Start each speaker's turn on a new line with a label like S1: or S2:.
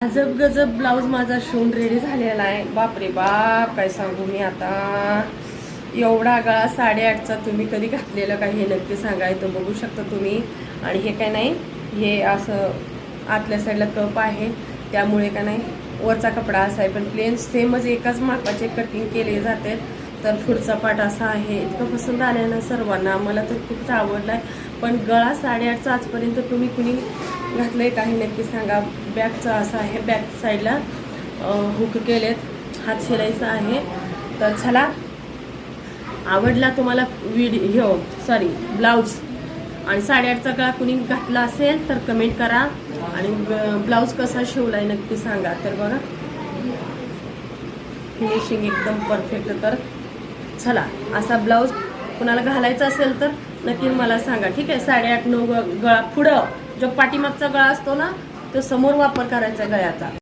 S1: गजब गजब ब्लाऊज माझा शिवून रेडी झालेला आहे। बापरे बाप, काय सांगू मी आता। एवढा गळा 8.5चा तुम्ही कधी घातलेलं का हे नक्की सांगा। इथं बघू शकता तुम्ही। आणि हे काय नाही, हे असं आतल्या साईडला कप आहे, त्यामुळे का नाही वरचा कपडा असा आहे, पण प्लेन सेमच एकाच मापाचे कटिंग केले जाते। तर पुढचा पार्ट असा आहे। इतकं पसंत आलं ना सर्वांना, मला तर खूपच आवडला आहे। पण गळा 8.5चा आजपर्यंत तुम्ही कुणी घातलंय काही नक्की सांगा। बॅकचा असा आहे, बॅक साईडला हुक केलेत, हात शिलाईचा आहे। तर चला, आवडला तुम्हाला व्हिडिओ ब्लाऊज आणि 8.5चा गळा कुणी घातला असेल तर कमेंट करा, आणि ब्लाऊज कसा शिवलाय नक्की सांगा। तर बघा, फिनिशिंग एकदम परफेक्ट। तर चला, असा ब्लाऊज कुणाला घालायचा असेल तर नक्की मला सांगा, ठीक आहे। 8.5-9 गळा पुढं जो पाठीमागचा गळा असतो ना, तो समोर वापर करायचा गळ्याचा।